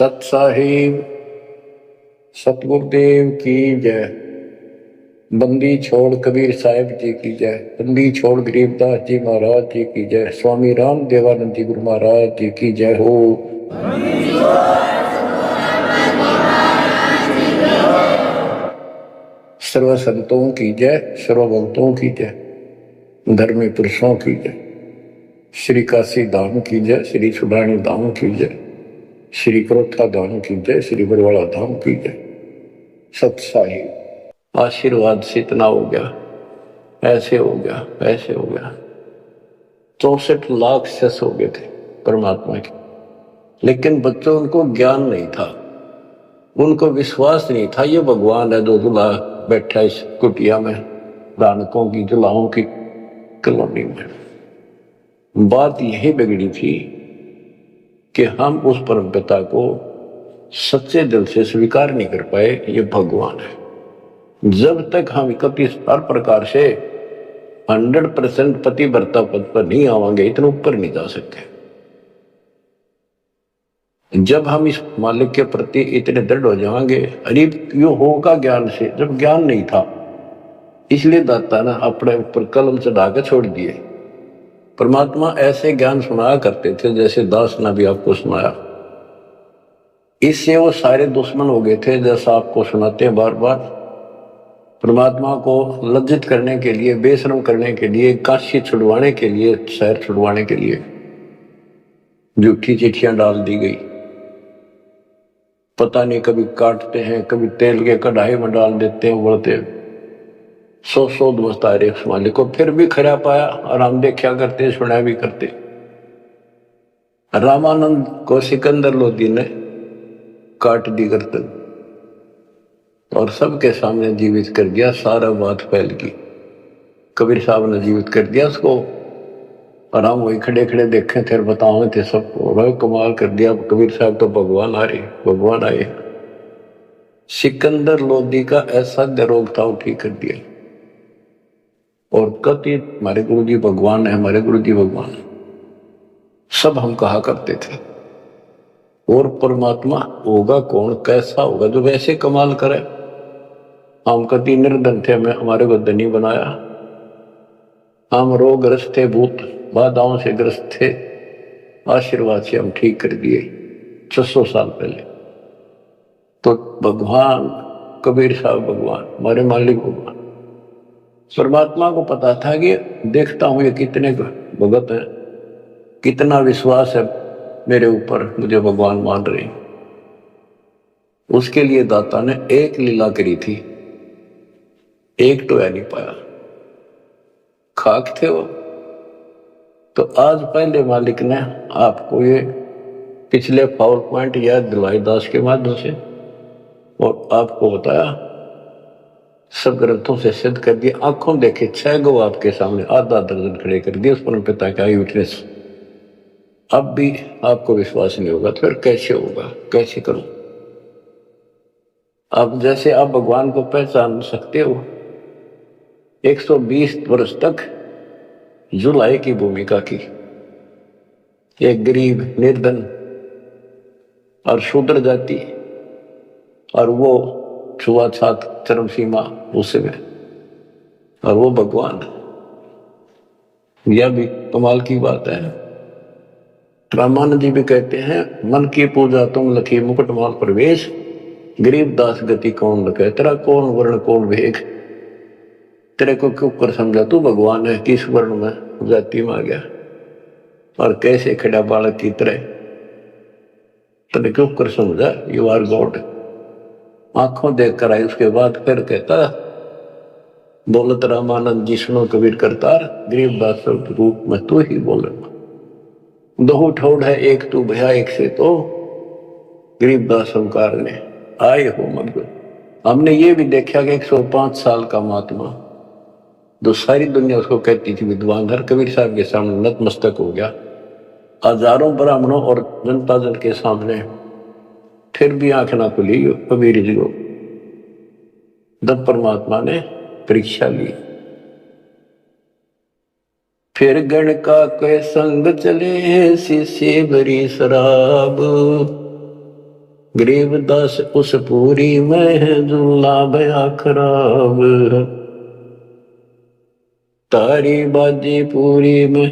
सत साहिब सतगुरुदेव की जय। बंदी छोड़ कबीर साहिब जी की जय। बंदी छोड़ गरीबदास जी महाराज जी की जय। स्वामी राम देवानंद जी गुरु महाराज जी की जय हो। सर्व संतों की जय, सर्व भक्तों की जय, धर्मी पुरुषों की जय। श्री काशी धाम की जय, श्री सुडानी धाम की जय, श्री क्रोथा धाम की जय, श्री बरवाड़ा धाम की जय। सत साहिब आशीर्वाद से इतना हो गया, ऐसे हो गया, ऐसे हो गया। 64 लाख शस हो गए थे परमात्मा के, लेकिन बच्चों उनको ज्ञान नहीं था, उनको विश्वास नहीं था ये भगवान है जो दुल्हा बैठा इस कुटिया में, रानकों की जुलाहों की कॉलोनी में। बात यही बिगड़ी थी कि हम उस परम पिता को सच्चे दिल से स्वीकार नहीं कर पाए ये भगवान है। जब तक हम 31 हर प्रकार से 100% पतिव्रता पद पर नहीं आवांगे, इतना ऊपर नहीं जा सकते। जब हम इस मालिक के प्रति इतने दृढ़ हो जाएंगे, अरे क्यों होगा ज्ञान से, जब ज्ञान नहीं था इसलिए दाता ने अपने ऊपर कलम चढ़ा के छोड़ दिए। परमात्मा ऐसे ज्ञान सुनाया करते थे जैसे दास ने भी आपको सुनाया, इससे वो सारे दुश्मन हो गए थे। जैसा आपको सुनाते हैं बार बार, परमात्मा को लज्जित करने के लिए, बेशरम करने के लिए, काशी छुड़वाने के लिए, शहर छुड़वाने के लिए झूठी चिट्ठियां डाल दी गई। पता नहीं कभी काटते हैं, कभी तेल के कढ़ाई में डाल देते हैं, उबलते 100 दोस्त आ रहे उस मालिक को, फिर भी खरा पाया और हम देखा करते, सुना भी करते। रामानंद को सिकंदर लोधी ने काट दी गर्दन और सबके सामने जीवित कर दिया, सारा बात फैल गई। कबीर साहब ने जीवित कर दिया उसको और हम वही खड़े खड़े देखे थे और बताओ थे सबको, कमाल कर दिया कबीर साहब तो भगवान आ रहे, भगवान आए। सिकंदर लोधी का ऐसा रोग था वो ठीक कर दिया। और कति हमारे गुरु जी भगवान है, हमारे गुरु जी भगवान सब हम कहा करते थे। और परमात्मा होगा कौन, कैसा होगा जो वैसे कमाल करे। हम कति निर्धन थे, हमारे को धनी बनाया। हम रोगग्रस्त थे, भूत बाधाओं से ग्रस्त थे, आशीर्वाद से हम ठीक कर दिए 600 साल पहले। तो भगवान कबीर साहब भगवान, हमारे मालिक भगवान। परमात्मा को पता था कि देखता हूं ये कितने भगत हैं, कितना विश्वास है मेरे ऊपर, मुझे भगवान मान रहे। उसके लिए दाता ने एक लीला करी थी, एक तो नहीं पाया, खाक थे वो। तो आज पहले मालिक ने आपको ये पिछले पावर पॉइंट याद दिलाई दास के माध्यम से, और आपको बताया, सब ग्रंथों से सिद्ध कर दिया। आंखों देखे 6 गो आपके सामने, आधा दर्जन खड़े कर दिए उस परम पिता का आई विटनेस। अब भी आपको विश्वास नहीं होगा तो फिर कैसे होगा, कैसे करूं? अब जैसे आप भगवान को पहचान सकते हो, 120 वर्ष तक जुलाई की भूमिका की, एक गरीब निर्धन और शूद्र जाति, और वो छुआछूत चरम सीमा उसमें, और वो भगवान। यह भी कमाल की बात है। रामानंद जी भी कहते हैं, मन की पूजा तुम लखी मुकुटमाल प्रवेश, गरीब दास गति कौन लखे, तेरा कौन वर्ण कौन वेग। तेरे को क्यों कर समझा तू भगवान है, किस वर्ण में जाति में आ गया और कैसे खड़ा बालक की तरह, तेरे क्यों कर समझा, यू आर गॉड। आंखों देख कर आई। उसके बाद फिर कहता, बोलत रामानंद जी सुनो कबीर करतार, गरीब दास रूप में तू ही बोले। दो ठोड़ है एक तू भया एक से, तो गरीबदास सरकार ने आए हो मत। हमने ये भी देखा कि 105 साल का महात्मा, जो सारी दुनिया उसको कहती थी विद्वान, हर कबीर साहब के सामने नतमस्तक हो गया, हजारों ब्राह्मणों और जनता जन के सामने, फिर भी आंख ना खुली कबीर जी को। जब परमात्मा ने परीक्षा ली, फिर गण का के संग चले शिष्य भरी शराब, गरीबदास उस पूरी में झूला भया खराब, तारी बाजी पूरी में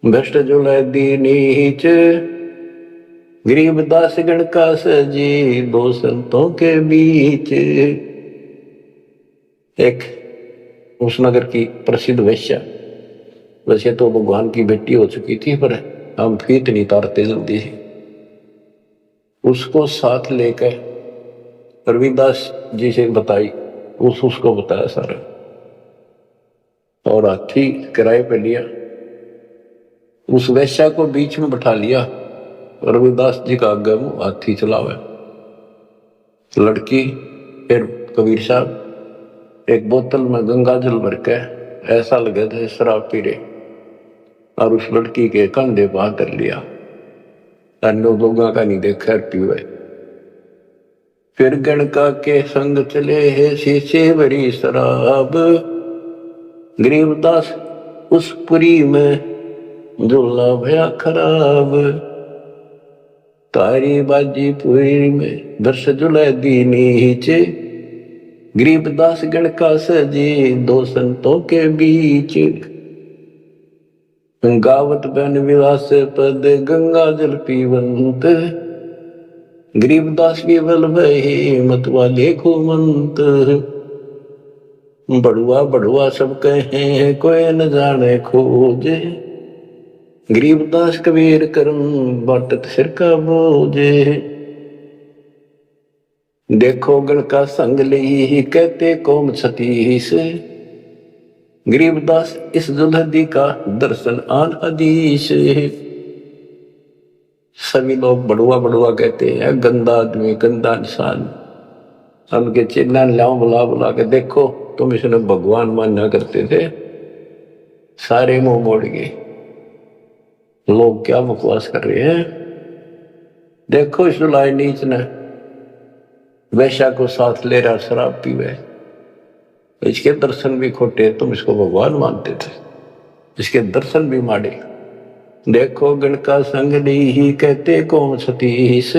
भ्रष्ट जुला दी नीच, गरीबदास गण का सजी दो संतों के बीच। एक उस नगर की प्रसिद्ध वेश्या, वैसे तो भगवान की बेटी हो चुकी थी पर हम फीत नहीं तारते जल्दी से, उसको साथ लेकर रविदास जी से बताई, उसको बताया सारा, और हाथी किराए पे लिया, उस वेश्या को बीच में बैठा लिया, रविदास जी का आगे हाथी चलावे। लड़की फिर कबीर साहब एक बोतल में गंगा जल भर के ऐसा लगे थे शराब पी रहे, और उस लड़की के कंधे पर हाथ कर लिया, अन्य लोगों का नहीं देखा पीवे। फिर गणका के संग चले है शीशे भरी शराब, गरीबदास उस पुरी में झूला भया खराब, तारी बाजी पुरी में दर्श जुला दी नीचे, गरीबदास गण का सजी दो संतों के बीच, गावत बन विलास पद गंगा जल पीवंत, गरीबदास केवल भई मत वाले घूमंत, बड़ुआ बड़ुआ सब कहे कोई न जाने खोजे, गरीबदास कबीर करम बाटत सिर का बोझे। देखो गण का संग ली कहते कौम छतीस, गरीबदास इस दुल्हदी का दर्शन आन हदीस। सभी लोग बड़ुआ बड़ुआ कहते हैं, गंदा आदमी गंदा इंसान, उनके चिन्ह लाओ बुला बुला के, देखो तुम इसने भगवान माना करते थे, सारे मुंह मोड़ गए, लोग क्या बकवास कर रहे हैं। देखो इस दुलाई नीच ने वैश्या को साथ ले रहा शराब पीवे, इसके दर्शन भी खोटे, तुम इसको भगवान मानते थे, इसके दर्शन भी माड़े। देखो गण का संग ली कहते कौन सतीश,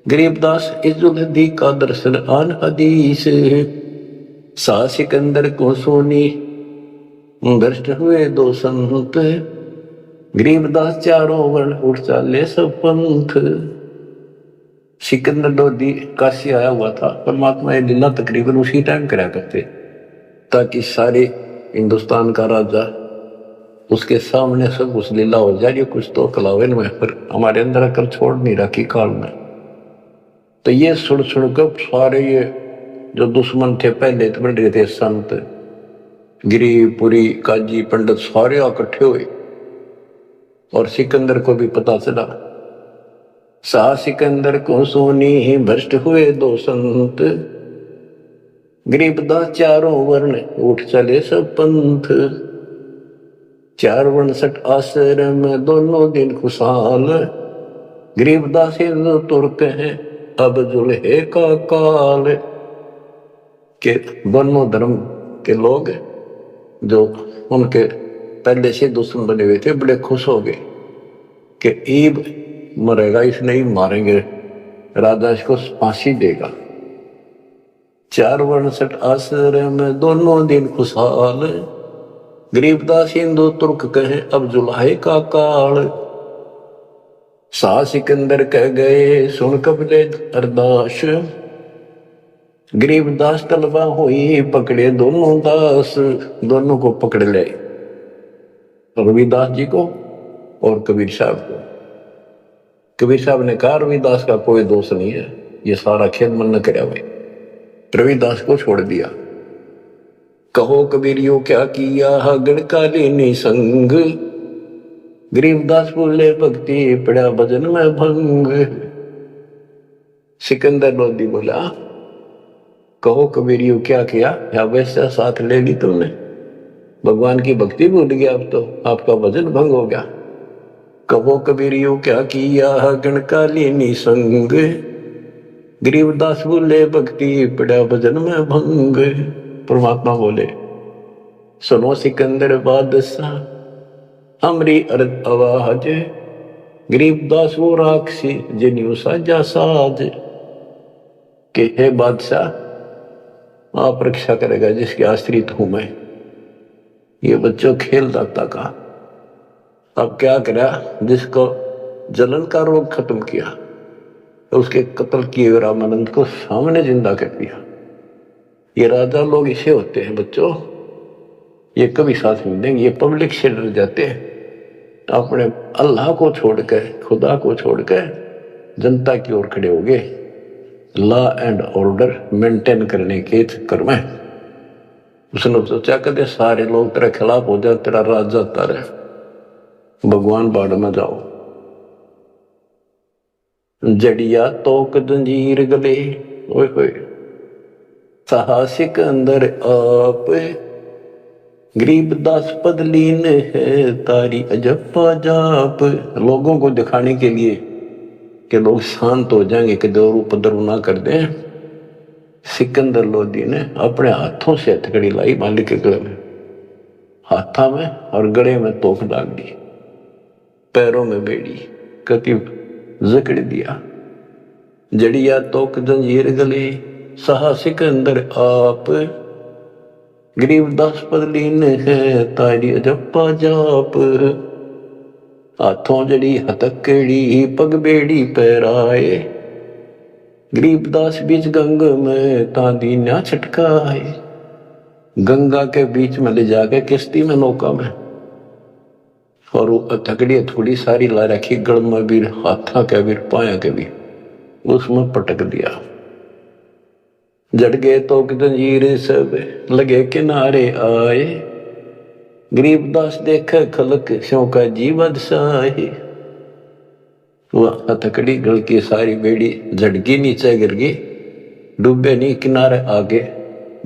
गरीबदास इस दुल्हदी का दर्शन आन हदीस। सा सिकंदर को सोनी भ्रष्ट हुए दो संत, गरीबदास चारों वर्ण उठ चाले सब पंथ। सिकंदर लोधी काशी आया हुआ था, परमात्मा ये लीला तकरीबन उसी टाइम करा करते, ताकि सारे हिंदुस्तान का राजा उसके सामने सब उस लीला हो जाए, ये कुछ तो कलावन में पर हमारे अंदर अकल छोड़ नहीं रखी काल में। तो ये सुन सुनकर सारे ये जो दुश्मन थे पहले तो बन रहे थे, संत गिरी पुरी काजी पंडित सारे इकट्ठे हुए, और सिकंदर को भी पता चला। सा सिकंदर को सोनी भ्रष्ट हुए दो संत, गरीबदास चारों वर्ण उठ चले सब पंथ। चार वर्ण सठ आश्रम दोनों दिन खुशहाल, गरीबदास हिंदू तुर्क हैं अब जुल्हे का काल। के दोनों धर्म के लोग जो उनके पहले से दुश्मन बने हुए थे बड़े खुश हो गए कि ईब मरेगा, इसने ही मारेंगे, राजा इसको फांसी देगा। चार वर्ण सठ आश्रम दोनों दिन खुशहाल, गरीबदास हिंदू तुर्क कहे अब जुल्हे का काल। सा सिकंदर कह गए सुन कबले अरदास, गरीबदास तलबा हुई पकड़े दोनों दास। दोनों को पकड़ ले, रविदास जी को और कबीर साहब को। कबीर साहब ने कहा रविदास का कोई दोष नहीं है, ये सारा खेल मन न करे हुए, रविदास को छोड़ दिया। कहो कबीरियों क्या किया गण कालीनी संग, गरीबदास बोले भक्ति पड़ा भजन में भंग। सिकंदर लोधी बोला कहो कबीरियों क्या किया, या वैसा साथ ले ली तुमने, भगवान की भक्ति भूल गया, अब तो आपका भजन भंग हो गया। कहो कबीरियों क्या किया गण कालीनी संग, गरीबदास बोले भक्ति पड़ा भजन में भंग। परमात्मा बोले सुनो सिकंदर बादशाह हमरी अर्ज आवाज, गरीबदास वो राक्षसी जिन्हें साजा साज के हे बादशाह आप रक्षा करेगा जिसके आश्रित हूं मैं। ये बच्चों खेल दाता का। अब क्या करा, जिसको जलन का रोग खत्म किया तो उसके कत्ल किए रामानंद को सामने जिंदा कर दिया। ये राजा लोग इसे होते हैं बच्चों, ये कभी साथ नहीं देंगे, ये पब्लिक से डर जाते हैं, अपने अल्लाह को छोड़कर खुदा को छोड़कर जनता की ओर खड़े हो गए, लॉ एंड ऑर्डर मेंटेन करने के चक्कर में। उसने सोचा कदे सारे लोग तेरे खिलाफ हो जाए, तेरा राज जाता रहे, भगवान बाढ़ में जाओ। जड़िया तोक जंजीर गले, ओए होए साहसिक अंदर आप, गरीबदास पद लीन है तारी अजप्पा जाप। लोगों को दिखाने के लिए कि लोग शांत हो जाएंगे, कि दौर उपद्रव ना कर दें, सिकंदर लोधी ने अपने हाथों से हथकड़ी लाई मालिक के गले में, हाथा में और गले में तोप डाल दी, पैरों में बेड़ी कति जकड़ दिया। जड़िया तोक जंजीर गले साहसिक अंदर आप, गरीबदास पद लीन है तारी अजप्पा जाप। हाथों जड़ी हथकड़ी पग बेड़ी पैराए, गरीबदास बीच गंगा में तांदी ना छटकाए। गंगा के बीच में ले जाके किश्ती में नौका में, और वो हथकड़ी थोड़ी सारी ला रखी गल में भी, हाथा के भी पाया के भी, उसमें पटक दिया। जड़ गए तो जंजीर सब लगे किनारे आए, गरीबदास देखे खलक शों का जीवन साहे। वह हथकड़ी गल की सारी बेड़ी झड़की नीचे गिर गई, डूबे नहीं किनारे आगे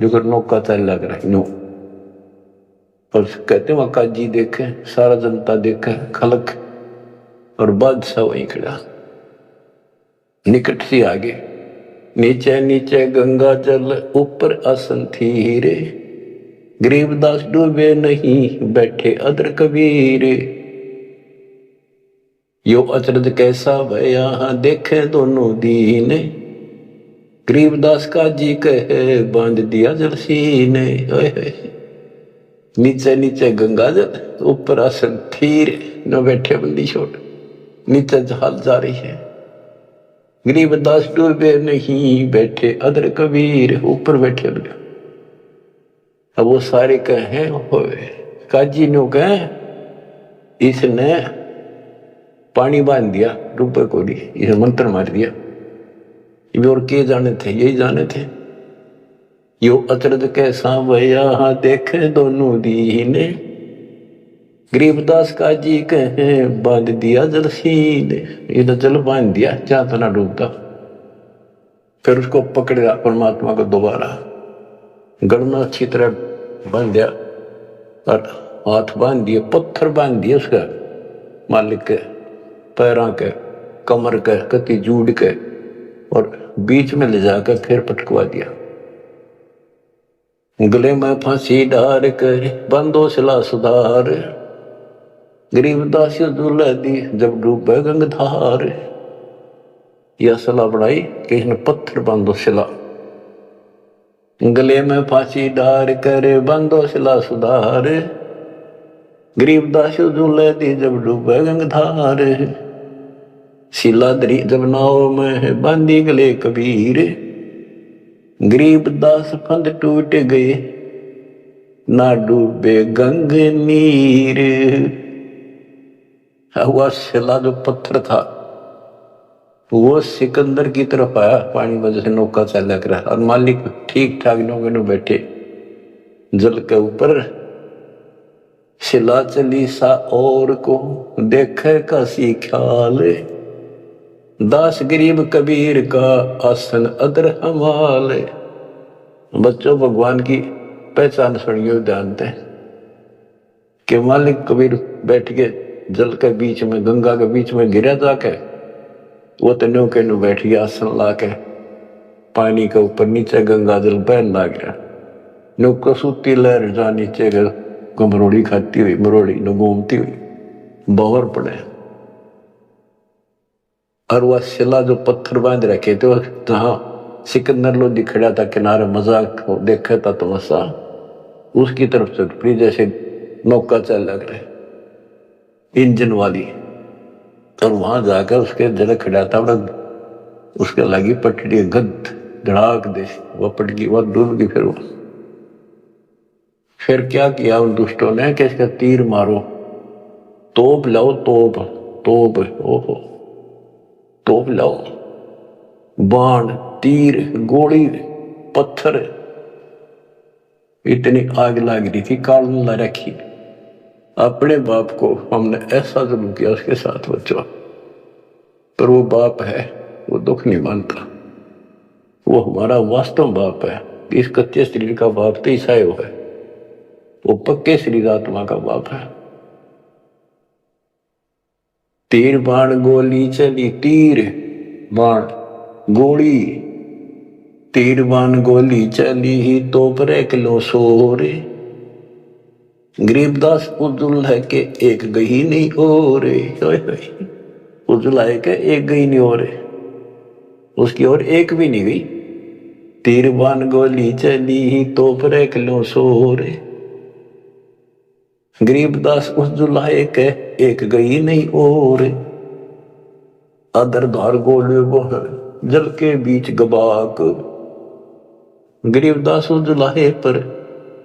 जो नौका चल लग रही नो। और कहते वहां काजी देखे, सारा जनता देखे, खलक और बादशाह वहीं खड़ा निकट सी आगे। नीचे नीचे गंगा जल ऊपर आसन थी रे, गरीबदास डूबे नहीं बैठे अदर कबीर। यो अचरज कैसा भया देखे दोनों दीन, गरीबदास का जी कहे बांध दिया जल सीने। नीचे नीचे गंगा जल ऊपर आसन थीर, न बैठे बंदी छोड़, नीचे जहाल जा रही है। गरीबदास डूबे नहीं बैठे अदर कबीर, ऊपर बैठे लगे। अब वो सारे कहे काजी नो कहे इसने पानी बांध दिया डूबे को, इसे मंत्र मार दिया। और के जाने थे, यही जाने थे। यो अचरज कैसा भया देखे दोनों दीने, गरीबदास का जी कहे बांध दिया जल सीने। ये जल बांध दिया जहां तो ना डूबता। फिर उसको पकड़ा परमात्मा को दोबारा, गल में अच्छी तरह बांध दिया और हाथ बांध दिए, पत्थर बांध दिए उसका मालिक के पैरों के, कमर के, कति जूड़ के, और बीच में ले जाकर फिर पटकवा दिया। गले में फांसी डार कर बंदो सिला सुधार, गरीबदास दुल्ला दी जब डूबे गंगधार। यह सलाह बढ़ाई कि इसने पत्थर बांधो सिला, गले में फांसी डार कर बांधो सिला सुधार, गरीबदास दुल्ला दी जब डूबे गंगधार। सिला दरी जब नाव में बांधी गले कबीर, गरीबदास फंद टूट गए ना डूबे गंग नीर। हुआ सिला जो पत्थर था वो सिकंदर की तरफ आया, पानी में जैसे नौका चल कर, और मालिक ठीक ठाक नौके में बैठे जल के ऊपर। सिला चली सा और को देखे का सी ख्याल, दास गरीब कबीर का आसन अदर हमाल। बच्चों भगवान की पहचान सुनियो ध्यान दें कि मालिक कबीर बैठ के जल के बीच में, गंगा के बीच में गिरा जाके, वो तो नौके नु बैठ गया आसन ला के, पानी के ऊपर नीचे गंगा जल बहन ला गया। नौका सूती लहर जा नीचे को मरोड़ी खाती हुई, मरोड़ी न घूमती हुई बाहर पड़े। और वह शिला जो पत्थर बांध रखे थे जहां सिकंदर लोधी खड़ा था किनारे मजाक देखा था तमाशा, उसकी तरफ से पड़ी जैसे नौका चल लग रहे इंजन वाली। और वहां जाकर उसके जगह खड़ा था, उसके लगी पटड़ी गद धड़ाक दे, वह पट गई, वह डूब गई। फिर क्या किया उन दुष्टों ने कि इसका तीर मारो, तोप लाओ, तोप तोप, ओहो तोप लाओ, बाण तीर गोली पत्थर, इतनी आग लग रही थी। काल ला रखी, अपने बाप को हमने ऐसा जुल्म किया उसके साथ बच्चों, पर वो बाप है, वो दुख नहीं मानता, वो हमारा वास्तव बाप है। इस कच्चे शरीर का बाप तो ईसाई है, वो पक्के शरीर आत्मा का बाप है। तीर बाण गोली चली, तीर बाण गोली, तीर बाण गोली चली ही तो पर किलो सोरे, गरीबदास उजुल है के एक गही नहीं और, उजुल है के एक गही नहीं और, उसकी और एक भी नहीं गई। तीर बाण गोली चली ही तो पर किलो सोरे, गरीबदास उजुल है के एक गही नहीं और, अदर धार गोले वो जल के बीच गबाक, गरीबदास उजुलाहे पर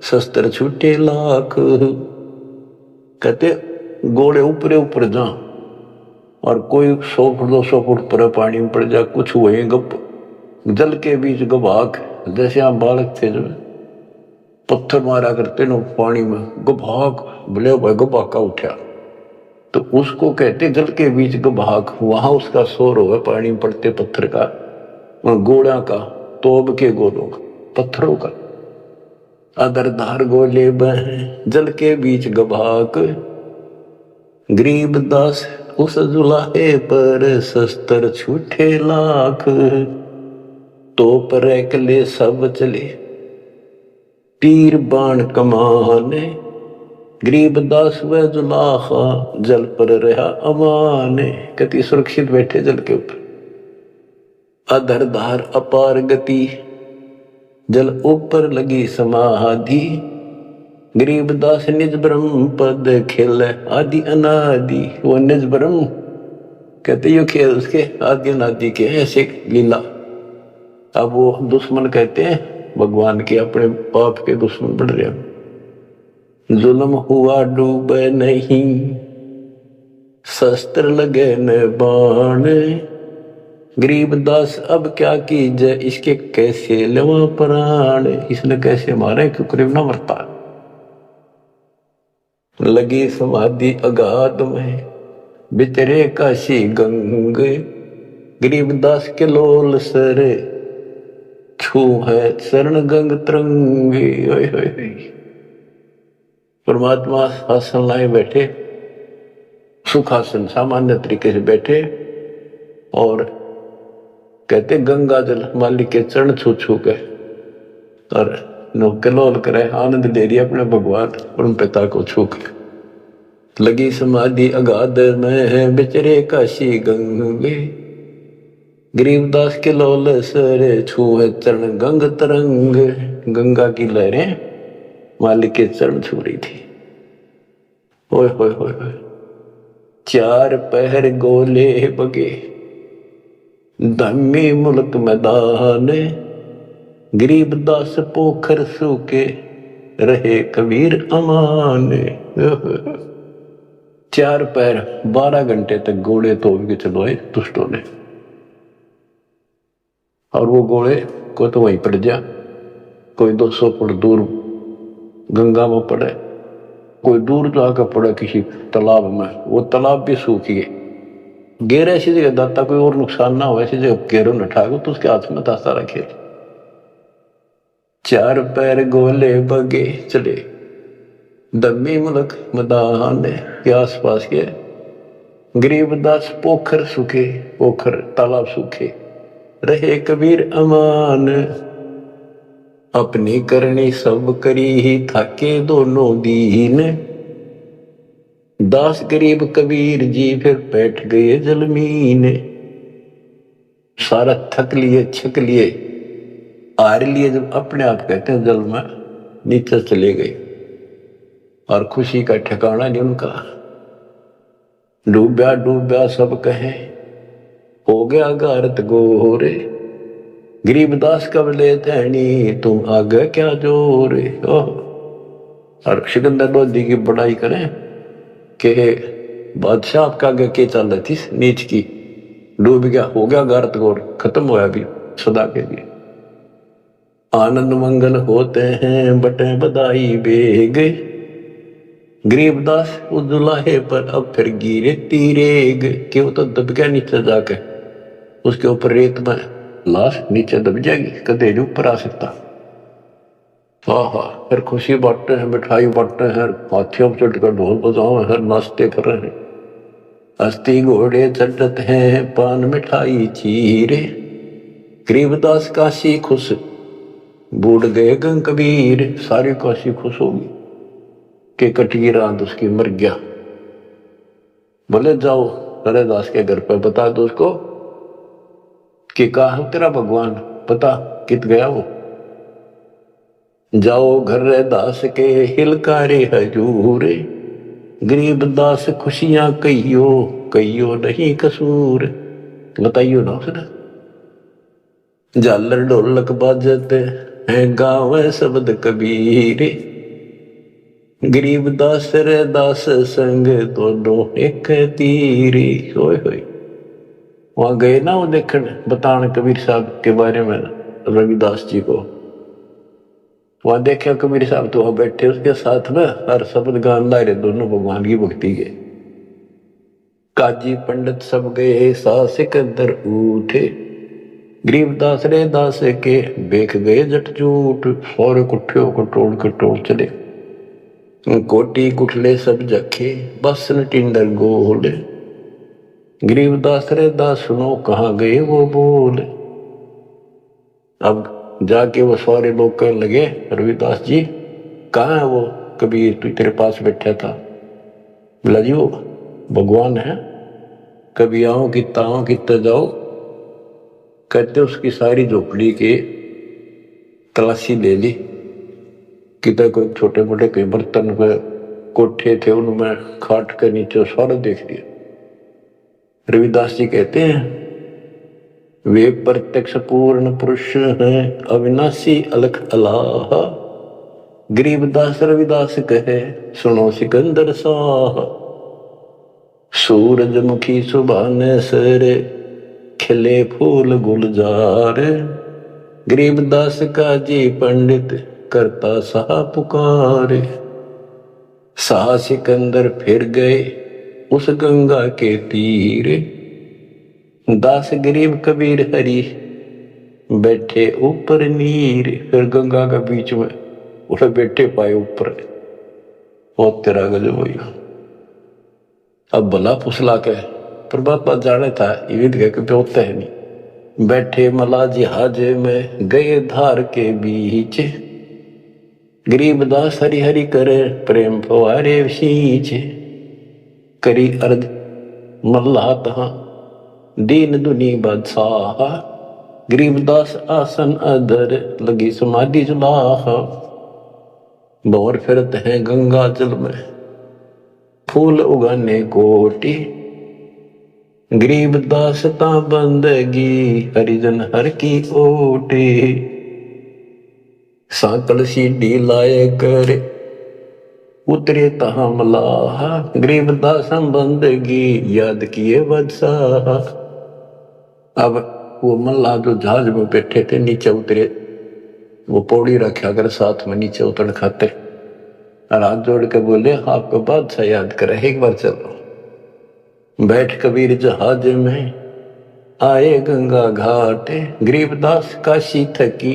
शस्त्र छूटे लाख। कहते गोले ऊपरे ऊपर जा और कोई 100 फुट 200 फुट पर पानी में पड़ जा, कुछ हुए गप, जल के बीच गबाक। जैसे हम बालक थे जो पत्थर मारा करते न पानी में, गबाक बोले भाई गबाका उठा, तो उसको कहते जल के बीच गबाक। वहां उसका शोर होगा पानी में पड़ते पत्थर का, गोला का, तोब के गोलों का, पत्थरों का। अदर धार गोले बह जल के बीच गबाक, गरीबदास उस जुलाहे पर शस्त्र छूटे लाख, तो पर एकले सब चले तीर बाण कमाने, गरीबदास व जुलाहा जल पर रहा अमाने। कति सुरक्षित बैठे जल के ऊपर। अधर धार अपार गति जल ऊपर लगी समाधि, गरीबदास निज ब्रह्म पद खेल आदि अनादि। वो निज ब्रह्म कहते यो खेल उसके आदि अनादि के ऐसे लीला। अब वो दुश्मन कहते हैं भगवान के, अपने पाप के दुश्मन बढ़ रहे हैं। जुल्म हुआ डूबे नहीं शस्त्र लगे न बाण, गरीबदास अब क्या कीजिए इसके कैसे लेवा प्राण। इसने कैसे मारे क्यों करीब ना मरता। लगी समाधि अगाध में बितरे काशी गंग, गरीबदास के लोल सर छू है चरण गंग तरंगे। परमात्मा आसन लाए बैठे, सुखासन सामान्य तरीके से बैठे और कहते गंगा जल मालिक के चरण छू छू के और कलोल करे, आनंद ले रही अपने भगवान परम पिता को छू के। लगी समाधि अगाध में है बिचरे काशी गंगे, गरीबदास के लोल सर छू है चरण गंग तरंग। गंगा की लहरें मालिक के चरण छू रही थी। ओए होए होए होए। चार पहर गोले बगे धम्मी मुल्क मैदान, गरीबदास पोखर सूके रहे कबीर अमान। 4 पैर 12 घंटे तक घोड़े तोड़ के चलवाए दुष्टों ने। और वो घोड़े को तो वहीं पड़ जा, कोई 200 फुट दूर गंगा में पड़े, कोई दूर जाकर पड़े किसी तालाब में, वो तालाब भी सूख गए। गेर ऐसी जगह दाता कोई और नुकसान ना हो, ऐसी जगह गेरों न ठाको तो उसके हाथ में दाता रखे। 4 पैर गोले बगे चले दम्मी मुल्क मैदान के आसपास के, गरीबदास पोखर सूखे, पोखर तालाब सूखे रहे कबीर अमान। अपनी करनी सब करी ही थाके दोनों दीन, दास गरीब कबीर जी फिर बैठ गए जलमीन। सारा थक लिए छक लिए हार लिए, जब अपने आप कहते हैं जल में नीचे चले गए और खुशी का ठिकाना नहीं उनका। डूब्या डूब्या सब कहे हो गया गारत गोरे, गरीबदास कब ले धैनी तुम आगे क्या जोरे। और सिकंदर लोधी की बड़ाई करें कि बादशाह आपका आगे के चल रही थी नीच की, डूब गया हो गया गारत गोर, खत्म होया भी सदा के लिए। आनंद मंगल होते हैं बटे बधाई बेग, गरीबदास उस दुल्हे पर अब फिर गिरे तीरेग। कि वो तो दब गया नीचे जाके, उसके ऊपर रेत में लाश नीचे दब जाएगी, कदे नहीं ऊपर आ सकता। हाँ, फिर खुशी बांटते हैं, मिठाई बांटते हैं, हाथियों पर चढ़कर ढोल बजाओ हैं, नाश्ते कर रहे हैं, अस्थि घोड़े चढ़ते हैं, पान मिठाई चीरे। गरीबदास काशी खुश बूढ़ गए गंग कबीर, सारी काशी खुश होगी कि कटी रात उसकी मर गया। बोले जाओ हरिदास के घर पर बता दो उसको कि कहा तेरा भगवान, पता कित गया वो। जाओ घर दास के हिलकारे हजूर, गरीबदास खुशियां कहियो कहियो नहीं कसूर। बताइयो ना उसने। झालर ढोलक बाजते हैं गावे शब्द कबीर, गरीबदास रे दास संग दोनों एक तीरी। होए होए वहां गए ना वो देखने बताने कबीर साहब के बारे में रविदास जी को। वहां देखा कबीर साहब तो वहां बैठे उसके साथ में हर शब्द गान ला रहे दोनों भगवान की भक्ति के। काजी पंडित सब गए सा सिकंदर उठे, गरीबदास रे दास के बेख गए जट जूट। सारे कुठियों को टोल के टोल चले, कोटी कुठले सब जखे बसन टिंडर गोल। गरीबदास रे दास सुनो कहाँ गए वो बोल। अब जाके वो सारे लोग कहने लगे रविदास जी कहाँ है वो कबीर, तू तेरे पास बैठा था। बोला जी वो भगवान है, कभी आओ कि ताओ कितने जाओ। कहते उसकी सारी झोपड़ी के तलाशी ले ली, किधर कोई छोटे मोटे कोई बर्तन पे कोठे थे उनमें खाट के नीचे सारा देख लिया। रविदास जी कहते हैं वे प्रत्यक्ष पूर्ण पुरुष हैं अविनाशी अलख अलाह, गरीबदास रविदास कहे सुनो सिकंदर साह। सूरजमुखी सुभाने सरे खिले फूल गुलजार, गरीबदास का जी पंडित करता सा पुकार। सा सिकंदर फिर गए उस गंगा के तीर, दास गरीब कबीर हरि बैठे ऊपर नीर। फिर गंगा के बीच में उसे बैठे पाए ऊपर, और तेरा गजब हो गया। अब भला फुसला के पर बापा जाने था ईद के होता है नहीं। बैठे मला जहाज में गए धार के बीच, गरीबदास हरि हरि करे प्रेम फवारे सींच। करी अर्ज मल्ला तहा दीन दुनी बादशाह, गरीबदास आसन अधर लगी समाधि जुलाह। भंवर फिरत हैं गंगा जल में फूल उगाने कोटि, गरीबदास ता बंदगी हरिजन हर की ओटी। साकल सीढ़ी लाए कर उतरे तहा मलाह, गरीबदास बंदगी याद किए बादशाह। अब वो मल्लाह जो जहाज में बैठे थे नीचे उतरे, वो पौड़ी रखा कर साथ में नीचे उतर खाते, और हाथ जोड़ के बोले आपको बादशाह याद करे एक बार चलो। बैठ कबीर जहाज में आए गंगा घाट, गरीबदास काशी थकी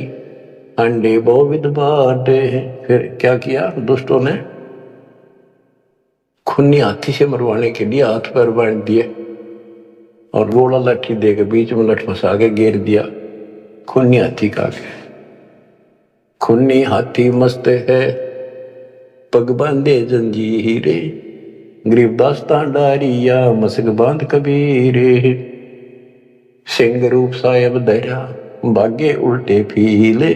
अंडे बहुविध बाटे। फिर क्या किया दुष्टों ने, खूनी हाथी से मरवाने के लिए हाथ पैर बांध दिए और रोड़ा लाठी देकर बीच में लठ फंसा के घेर दिया। खूनी हाथी का खूनी हाथी मस्त है पग बांधे जंजीरे, गरीबदास डारिया मसक बांध कबीरे। सिंह रूप साहेब धरा भागे उल्टे फीले।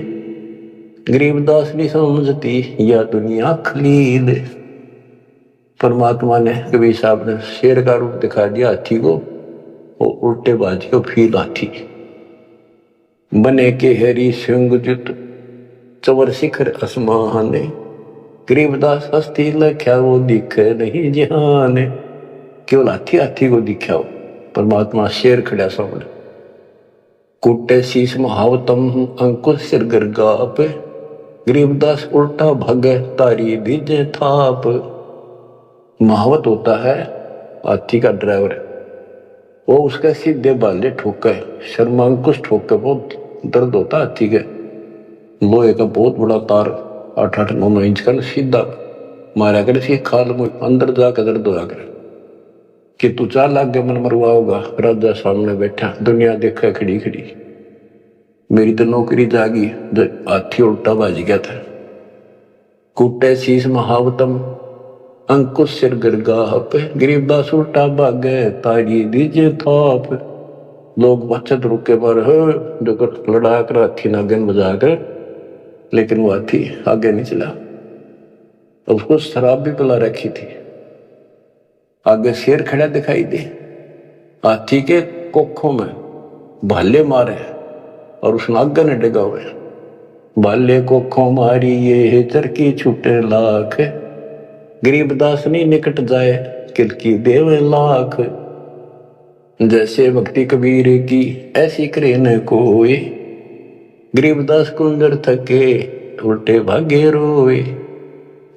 गरीबदास नहीं समझती या दुनिया खलील। परमात्मा ने कबीर साहब ने शेर का रूप दिखा दिया हाथी को, वो उल्टे बाज को फील हाथी बने के हरी सिंह जुत चवर शिखर आसमान। गरीबदास हस्ती लख्या वो दिखे नहीं जहान। केवल हाथी हाथी को दिख्या हो, परमात्मा शेर खड़ा सामने। कुटे शीश महावतम अंकुश सिर गर्गाप। गरीबदास उल्टा भागे तारी बीजे थाप। महावत होता है हाथी का ड्राइवर, वो उसका सीधे बाले ठोके, शर्मा अंकुश ठोके, बहुत दर्द होता है हाथी के। लोहे का बहुत बड़ा तार 8-8-9 इंच का सीधा मारा कर, सी खाल में अंदर जाकर दर्द होया कर कि तू 4 लाख के मन मरवा होगा। राजा सामने बैठा, दुनिया देखा खड़ी खड़ी, मेरी तो नौकरी जागी। हाथी उल्टा बाज गया था। कुटे शीश महावतम अंकुश सिर गर्गाप। गरीबदास उल्टा भागे तारी दीजे थाप। लोग बचत रुके पर जो लड़ा कर हाथी नागन बजा कर, लेकिन वो हाथी आगे नहीं चला। उसको शराब भी पिला रखी थी। आगे शेर खड़ा दिखाई दे, हाथी के कोखों में भाले मारे और उस नागन ने डगा हुए। भाले कोखों मारी ये चरकी छूटे लाख। गरीबदास नहीं निकट जाए किलकी देवे लाख। जैसे भक्ति कबीर की ऐसी करे न कोई। गरीबदास कुंजर थके उल्टे भागे रोए।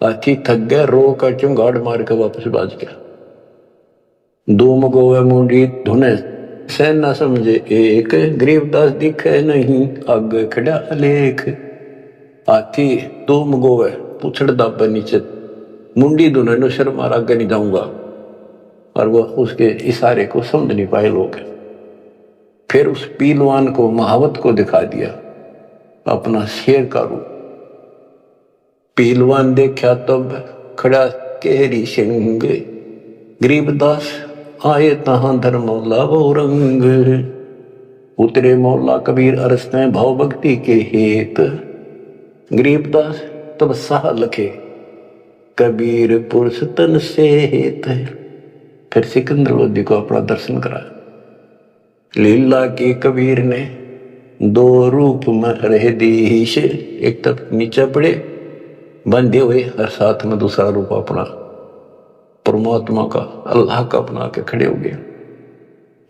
हाथी थक गया, रो का चुंगाड़ मार के वापस बाज गया। धूम गोवे मुंडी धुने से न समझे एक। गरीबदास दिखे नहीं आगे खड़ा अलेख। हाथी धूम गोवे पुछड़ दाबे नीचे, मुंडी धुने नो शर्मा आगे नहीं जाऊंगा, और वह उसके इशारे को समझ नहीं पाए लोग। फिर उस पीलवान को महावत को दिखा दिया अपना शेर का रूप। पीलवान देखा तब खड़ा केहरी सिंह। गरीबदास आए तहां धर्म मौला वो रंग। उतरे मौला कबीर अरस में भाव भक्ति के हेत। गरीबदास तब साह लखे कबीर पुरुष तन से हेत। फिर सिकंदर लोधी को अपना दर्शन करा। लीला की कबीर ने 2 रूप में रह दीश। एक तरफ नीचे पड़े बंधे हुए और साथ में दूसरा रूप अपना परमात्मा का, अल्लाह का अपना के खड़े हो गए।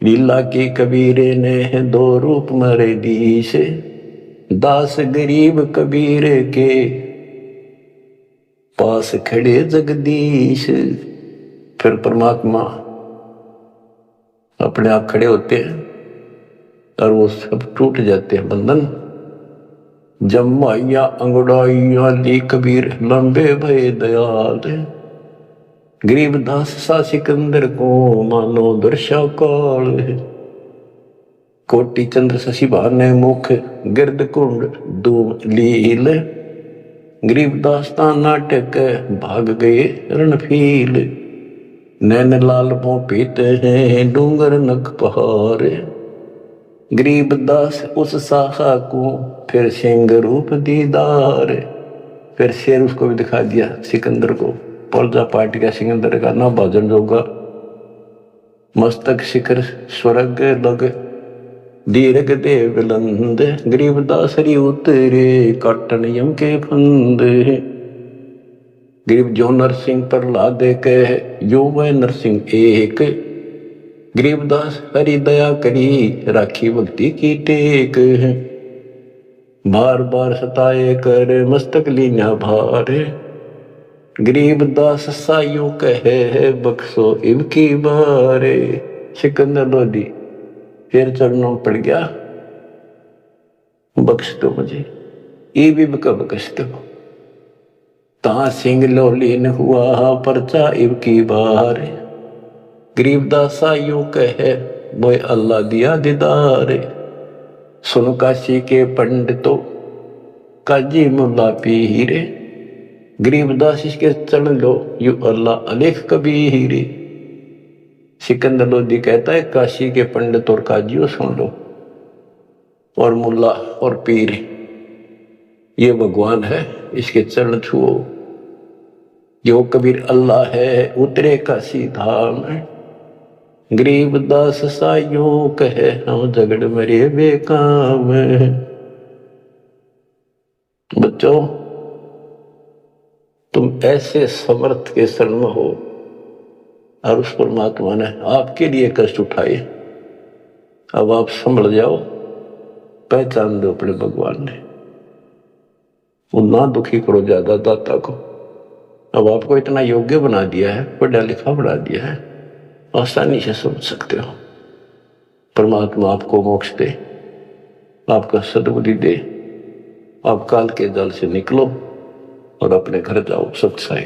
लीला की कबीर ने 2 रूप में रह दीश। दास गरीब कबीर के पास खड़े जगदीश। फिर परमात्मा अपने आप खड़े होते हैं और वो सब टूट जाते हैं बंधन। जमाइया अंगड़ाइया ली कबीर लंबे भय दयाल। गरीबदास सा सिकंदर को मानो दर्शा काल। कोटि चंद्र शशि भाने मुख गिरद कुंड धूम लील। गरीबदास ता नाटक भाग गए रणफील। नैन लाल पो पीते हैं डूंगर नक पहाड़। गरीबदास उस साखा को फिर सिंह रूप दीदार। फिर शेर उसको भी दिखा दिया सिकंदर को, पर्जा पार्टी का सिकंदर का ना भजन जोगा। मस्तक शिखर स्वर्ग लग दीर्घ देव बुलंद। गरीबदास हरि उतरे काटन यम के फंद। गरीब जो नरसिंह प्रहलाद कह यो वह नरसिंह एक। गरीबदास हरि दया करी राखी भक्ति की टेक। बार बार सताए कर मस्तक लीना भार। गरीबदास साइयों कहे बख्शो इनकी बारे। सिकंदर लोधी फिर चरणों पड़ गया, बख्श दो मुझे, ये भी बख्श दो। ता सिंह लोलीन हुआ परचा इब की बार। गरीबदास यूं कहे बोए अल्लाह दिया दीदार। सुन काशी के पंडितों काजी मुल्ला पीर। गरीबदास इसके चरण लो यू अल्लाह अलेख कबीर। सिकंदर लोधी कहता है काशी के पंडित और काजियों सुन लो, और मुल्ला और पीर, ये भगवान है, इसके चरण छुओ। जो कबीर अल्लाह है उतरे काशी धाम, गरीबदास साइयों कहे हम झगड़ मरे बेकाम। बच्चों, तुम ऐसे समर्थ के शरण में हो और उस परमात्मा ने आपके लिए कष्ट उठाए। अब आप संभल जाओ, पहचान दो अपने भगवान ने, वो ना दुखी करो ज्यादा दाता को। अब आपको इतना योग्य बना दिया है, पढ़ा लिखा बना दिया है, आसानी से समझ सकते हो। परमात्मा आपको मोक्ष दे, आपका सद्बुद्धि दे, आप काल के जाल से निकलो और अपने घर जाओ सत्संग।